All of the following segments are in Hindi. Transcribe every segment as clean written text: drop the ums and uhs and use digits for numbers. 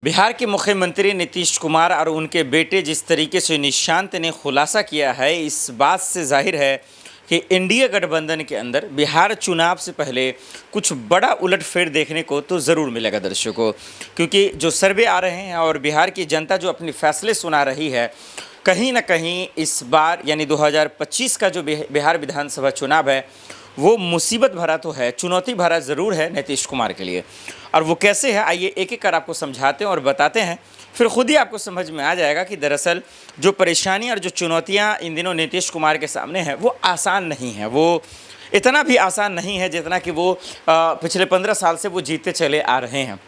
बिहार के मुख्यमंत्री नीतीश कुमार और उनके बेटे जिस तरीके से निशांत ने खुलासा किया है, इस बात से जाहिर है कि इंडिया गठबंधन के अंदर बिहार चुनाव से पहले कुछ बड़ा उलटफेर देखने को तो ज़रूर मिलेगा दर्शकों। क्योंकि जो सर्वे आ रहे हैं और बिहार की जनता जो अपने फैसले सुना रही है, कहीं ना कहीं इस बार यानी 2025 का जो बिहार विधानसभा चुनाव है वो मुसीबत भरा तो है, चुनौती भरा ज़रूर है नीतीश कुमार के लिए। और वो कैसे है, आइए एक एक कर आपको समझाते हैं और बताते हैं, फिर खुद ही आपको समझ में आ जाएगा कि दरअसल जो परेशानी और जो चुनौतियां इन दिनों नीतीश कुमार के सामने हैं वो आसान नहीं है। वो इतना भी आसान नहीं है जितना कि वो पिछले 15 साल से वो जीतते चले आ रहे हैं।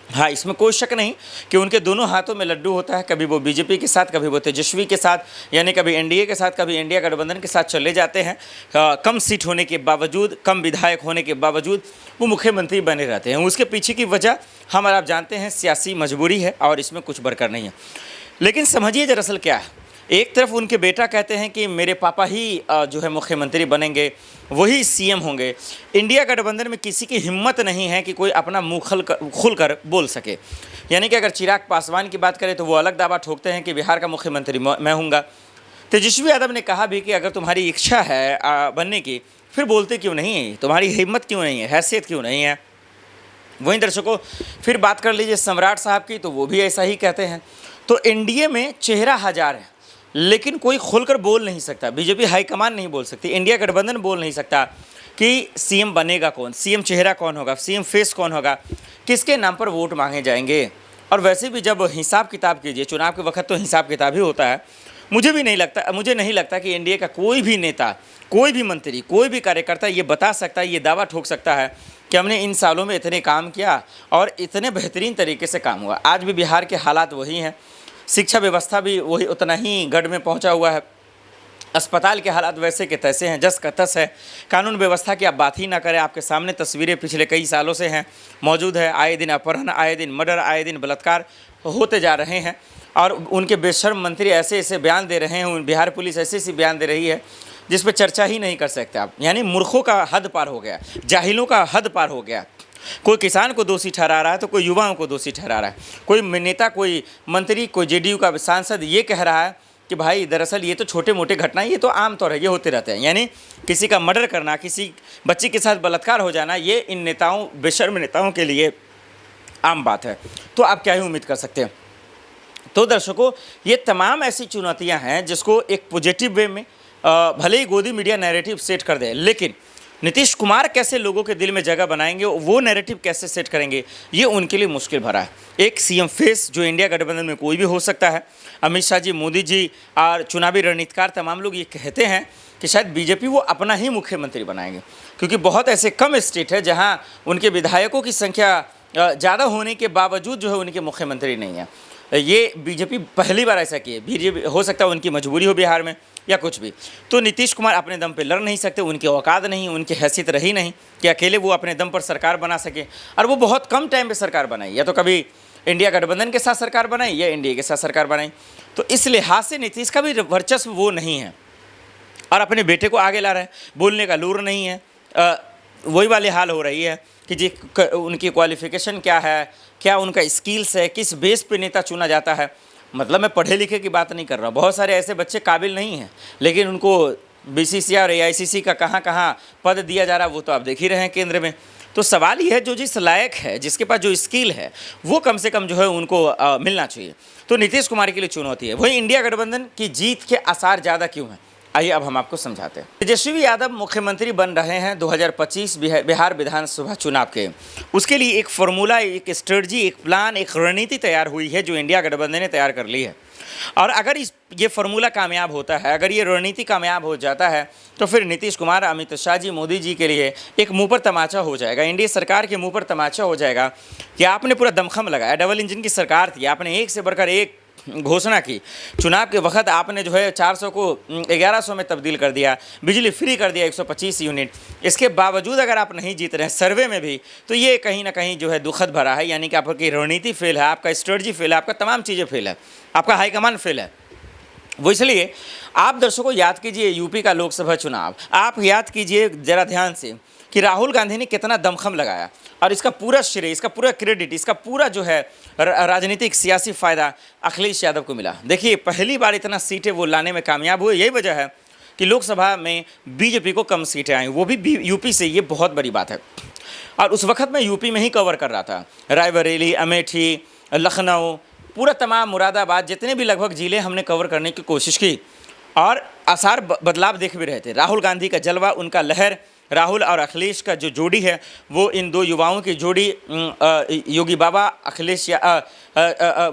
हाँ, इसमें कोई शक नहीं कि उनके दोनों हाथों में लड्डू होता है। कभी वो बीजेपी के साथ, कभी वो तेजस्वी के साथ, यानी कभी एनडीए के साथ, कभी इंडिया गठबंधन के साथ चले जाते हैं। कम सीट होने के बावजूद, कम विधायक होने के बावजूद वो मुख्यमंत्री बने रहते हैं। उसके पीछे की वजह हम और आप जानते हैं, सियासी मजबूरी है और इसमें कुछ बरकर नहीं है। लेकिन समझिए दरअसल क्या है, एक तरफ उनके बेटा कहते हैं कि मेरे पापा ही जो है मुख्यमंत्री बनेंगे, वही सीएम होंगे। इंडिया गठबंधन में किसी की हिम्मत नहीं है कि कोई अपना मुंह खुलकर बोल सके। यानी कि अगर चिराग पासवान की बात करें तो वो अलग दावा ठोकते हैं कि बिहार का मुख्यमंत्री मैं हूँगा। तेजस्वी यादव ने कहा भी कि अगर तुम्हारी इच्छा है बनने की, फिर बोलते क्यों नहीं, तुम्हारी हिम्मत क्यों नहीं है, हैसियत क्यों नहीं है। वहीं दर्शकों फिर बात कर लीजिए सम्राट साहब की, तो वो भी ऐसा ही कहते हैं। तो एनडीए में चेहरा हजार है लेकिन कोई खुलकर बोल नहीं सकता। बीजेपी हाईकमान नहीं बोल सकती, इंडिया गठबंधन बोल नहीं सकता कि सीएम बनेगा कौन, सीएम चेहरा कौन होगा, सीएम फेस कौन होगा, किसके नाम पर वोट मांगे जाएंगे। और वैसे भी जब हिसाब किताब कीजिए, चुनाव के वक्त तो हिसाब किताब ही होता है। मुझे नहीं लगता कि एनडीए का कोई भी नेता, कोई भी मंत्री, कोई भी कार्यकर्ता ये बता सकता है, ये दावा ठोक सकता है कि हमने इन सालों में इतने काम किया और इतने बेहतरीन तरीके से काम हुआ। आज भी बिहार के हालात वही हैं, शिक्षा व्यवस्था भी वही उतना ही गढ़ में पहुंचा हुआ है, अस्पताल के हालात वैसे के तैसे हैं, जस का तस है। कानून व्यवस्था की आप बात ही ना करें, आपके सामने तस्वीरें पिछले कई सालों से हैं, मौजूद है। आए दिन अपहरण, आए दिन मर्डर, आए दिन बलात्कार होते जा रहे हैं और उनके बेशर्म मंत्री ऐसे ऐसे बयान दे रहे हैं, बिहार पुलिस ऐसे ऐसी बयान दे रही है जिस पर चर्चा ही नहीं कर सकते आप। यानी मूर्खों का हद पार हो गया, जाहिलों का हद पार हो गया। कोई किसान को दोषी ठहरा रहा है तो कोई युवाओं को दोषी ठहरा रहा है, कोई नेता, कोई मंत्री, कोई जेडीयू का सांसद ये कह रहा है कि भाई दरअसल ये तो छोटे मोटे घटनाएं, ये तो आम तौर है, ये होते रहते हैं। यानी किसी का मर्डर करना, किसी बच्ची के साथ बलात्कार हो जाना, ये इन नेताओं, बेशर्म नेताओं के लिए आम बात है। तो आप क्या ही उम्मीद कर सकते हैं। तो दर्शकों ये तमाम ऐसी चुनौतियाँ हैं जिसको एक पॉजिटिव वे में भले ही गोदी मीडिया नैरेटिव सेट कर दे, लेकिन नीतीश कुमार कैसे लोगों के दिल में जगह बनाएंगे, वो नैरेटिव कैसे सेट करेंगे, ये उनके लिए मुश्किल भरा है। एक सीएम फेस जो इंडिया गठबंधन में कोई भी हो सकता है। अमित शाह जी, मोदी जी और चुनावी रणनीतिकार तमाम लोग ये कहते हैं कि शायद बीजेपी वो अपना ही मुख्यमंत्री बनाएंगे, क्योंकि बहुत ऐसे कम स्टेट है जहाँ उनके विधायकों की संख्या ज़्यादा होने के बावजूद जो है उनके मुख्यमंत्री नहीं है। ये बीजेपी पहली बार ऐसा की है। बीजेपी हो सकता है उनकी मजबूरी हो बिहार में या कुछ भी, तो नीतीश कुमार अपने दम पे लड़ नहीं सकते, उनकी औकात नहीं, उनकी हैसियत रही नहीं कि अकेले वो अपने दम पर सरकार बना सके। और वो बहुत कम टाइम पे सरकार बनाई, या तो कभी इंडिया गठबंधन के साथ सरकार बनाई या एनडीए के साथ सरकार बनाई। तो इस लिहाज से नीतीश का भी वर्चस्व वो नहीं है और अपने बेटे को आगे ला रहे हैं, बोलने का लूर नहीं है। वही वाली हाल हो रही है कि जी उनकी क्वालिफिकेशन क्या है, क्या उनका स्किल्स है, किस बेस पे नेता चुना जाता है। मतलब मैं पढ़े लिखे की बात नहीं कर रहा, बहुत सारे ऐसे बच्चे काबिल नहीं हैं लेकिन उनको बीसीसीआई और एआईसीसी का कहाँ कहाँ पद दिया जा रहा है वो तो आप देख ही रहे हैं केंद्र में। तो सवाल ये है, जो जिस लायक है, जिसके पास जो स्किल है, वो कम से कम जो है उनको मिलना चाहिए। तो नीतीश कुमार के लिए चुनौती है। वही इंडिया गठबंधन की जीत के आसार ज़्यादा क्यों हैं, आइए अब हम आपको समझाते हैं। तेजस्वी यादव मुख्यमंत्री बन रहे हैं 2025 बिहार विधानसभा चुनाव के। उसके लिए एक फॉर्मूला, एक स्ट्रेटजी, एक प्लान, एक रणनीति तैयार हुई है जो इंडिया गठबंधन ने तैयार कर ली है। और अगर ये फॉर्मूला कामयाब होता है, अगर ये रणनीति कामयाब हो जाता है, तो फिर नीतीश कुमार, अमित शाह जी, मोदी जी के लिए एक मुँह पर तमाचा हो जाएगा, इंडिया सरकार के मुँह पर तमाचा हो जाएगा कि आपने पूरा दमखम लगाया। डबल इंजन की सरकार थी, आपने एक से बढ़कर एक घोषणा की। चुनाव के वक्त आपने जो है 400 को 1100 में तब्दील कर दिया, बिजली फ्री कर दिया 125 यूनिट। इसके बावजूद अगर आप नहीं जीत रहे हैं सर्वे में भी, तो ये कहीं ना कहीं जो है दुखद भरा है। यानी कि आपकी रणनीति फेल है, आपका स्ट्रेटजी फेल है, आपका तमाम चीज़ें फेल है, आपका हाईकमान फेल है। वो इसलिए आप दर्शकों याद कीजिए यूपी का लोकसभा चुनाव, आप याद कीजिए ज़रा ध्यान से कि राहुल गांधी ने कितना दमखम लगाया और इसका पूरा श्रेय, इसका पूरा क्रेडिट, इसका पूरा जो है राजनीतिक सियासी फ़ायदा अखिलेश यादव को मिला। देखिए, पहली बार इतना सीटें वो लाने में कामयाब हुए, यही वजह है कि लोकसभा में बीजेपी को कम सीटें आई, वो भी यूपी से। ये बहुत बड़ी बात है। और उस वक्त मैं यूपी में ही कवर कर रहा था, रायबरेली, अमेठी, लखनऊ, पूरा तमाम मुरादाबाद, जितने भी लगभग ज़िले हमने कवर करने की कोशिश की और आसार बदलाव देख भी रहे थे। राहुल गांधी का जलवा, उनका लहर, राहुल और अखिलेश का जो जोड़ी है, वो इन दो युवाओं की जोड़ी, योगी बाबा, अखिलेश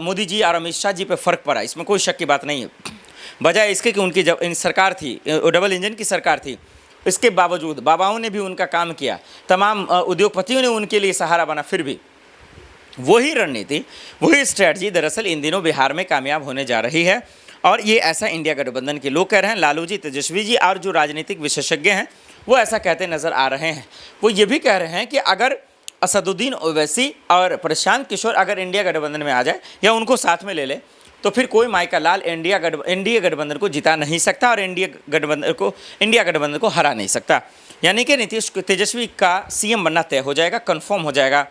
मोदी जी और अमित शाह जी पे फ़र्क पड़ा, इसमें कोई शक की बात नहीं है। बजाय इसके कि उनकी जब सरकार थी, डबल इंजन की सरकार थी, इसके बावजूद बाबाओं ने भी उनका काम किया, तमाम उद्योगपतियों ने उनके लिए सहारा बना। फिर भी वही रणनीति, वही स्ट्रैटेजी दरअसल इन दिनों बिहार में कामयाब होने जा रही है। और ये ऐसा इंडिया गठबंधन के लोग कह रहे हैं, लालू जी, तेजस्वी जी और जो राजनीतिक विशेषज्ञ हैं वो ऐसा कहते नज़र आ रहे हैं। वो ये भी कह रहे हैं कि अगर असदुद्दीन ओवैसी और प्रशांत किशोर अगर इंडिया गठबंधन में आ जाए या उनको साथ में ले ले, तो फिर कोई माइका लाल इंडिया गठबंधन को जिता नहीं सकता और इंडिया गठबंधन को हरा नहीं सकता। यानी कि तेजस्वी का सीएम बनना तय हो जाएगा, कन्फर्म हो जाएगा।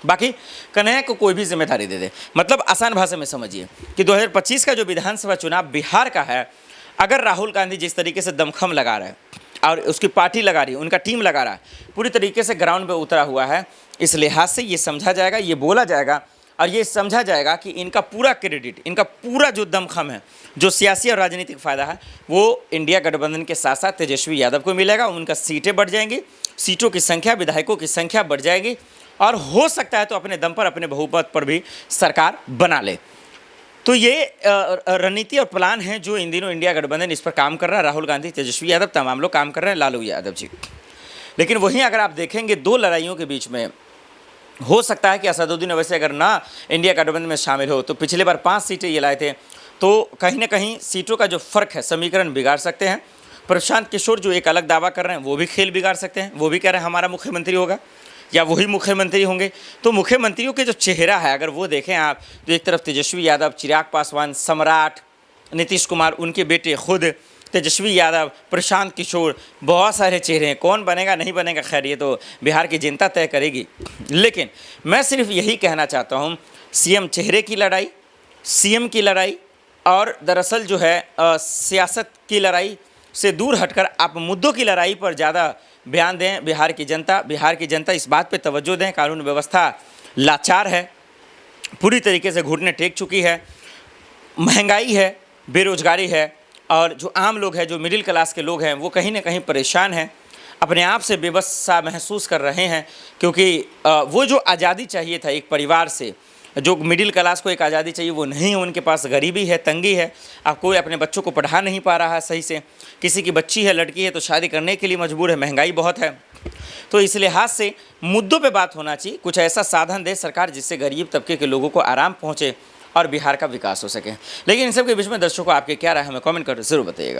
बाकी कन्हैया को कोई भी जिम्मेदारी दे दे। मतलब आसान भाषा में समझिए कि 2025 का जो विधानसभा चुनाव बिहार का है, अगर राहुल गांधी जिस तरीके से दमखम लगा रहा है और उसकी पार्टी लगा रही है, उनका टीम लगा रहा है, पूरी तरीके से ग्राउंड पे उतरा हुआ है, इस लिहाज से ये समझा जाएगा, ये बोला जाएगा और ये समझा जाएगा कि इनका पूरा क्रेडिट, इनका पूरा जो दमखम है, जो सियासी और राजनीतिक फ़ायदा है, वो इंडिया गठबंधन के साथ साथ तेजस्वी यादव को मिलेगा। उनका सीटें बढ़ जाएंगी, सीटों की संख्या, विधायकों की संख्या बढ़ जाएगी और हो सकता है तो अपने दम पर, अपने बहुमत पर भी सरकार बना ले। तो ये रणनीति और प्लान है जो इन दिनों इंडिया गठबंधन इस पर काम कर रहा है। राहुल गांधी, तेजस्वी यादव, तमाम लोग काम कर रहे हैं, लालू यादव जी। लेकिन वहीं अगर आप देखेंगे दो लड़ाइयों के बीच में हो सकता है कि असदुद्दीन ओवैसी अगर ना इंडिया गठबंधन में शामिल हो, तो पिछले बार 5 सीटें ये लाए थे, तो कहीं ना कहीं सीटों का जो फ़र्क है, समीकरण बिगाड़ सकते हैं। प्रशांत किशोर जो एक अलग दावा कर रहे हैं, वो भी खेल बिगाड़ सकते हैं। वो भी कह रहे हैं हमारा मुख्यमंत्री होगा या वही मुख्यमंत्री होंगे। तो मुख्यमंत्रियों के जो चेहरा है अगर वो देखें आप, तो एक तरफ तेजस्वी यादव, चिराग पासवान, सम्राट, नीतीश कुमार, उनके बेटे खुद तेजस्वी यादव, प्रशांत किशोर, बहुत सारे चेहरे हैं। कौन बनेगा नहीं बनेगा, खैर ये तो बिहार की जनता तय करेगी। लेकिन मैं सिर्फ यही कहना चाहता हूँ, सीएम चेहरे की लड़ाई, सीएम की लड़ाई और दरअसल जो है सियासत की लड़ाई से दूर हटकर आप मुद्दों की लड़ाई पर ज़्यादा ध्यान दें। बिहार की जनता इस बात पे तवज्जो दें, कानून व्यवस्था लाचार है, पूरी तरीके से घुटने टेक चुकी है, महंगाई है, बेरोजगारी है और जो आम लोग हैं, जो मिडिल क्लास के लोग हैं, वो कहीं ना कहीं परेशान हैं, अपने आप से बेबस सा महसूस कर रहे हैं। क्योंकि वो जो आज़ादी चाहिए था एक परिवार से, जो मिडिल क्लास को एक आज़ादी चाहिए, वो नहीं है उनके पास। गरीबी है, तंगी है, अब कोई अपने बच्चों को पढ़ा नहीं पा रहा है सही से, किसी की बच्ची है, लड़की है तो शादी करने के लिए मजबूर है, महंगाई बहुत है। तो इस लिहाज से मुद्दों पे बात होना चाहिए, कुछ ऐसा साधन दे सरकार जिससे गरीब तबके के लोगों को आराम पहुँचे और बिहार का विकास हो सके। लेकिन इन सब के बीच में दर्शकों आपके क्या राय, हमें कमेंट कर ज़रूर बताइएगा।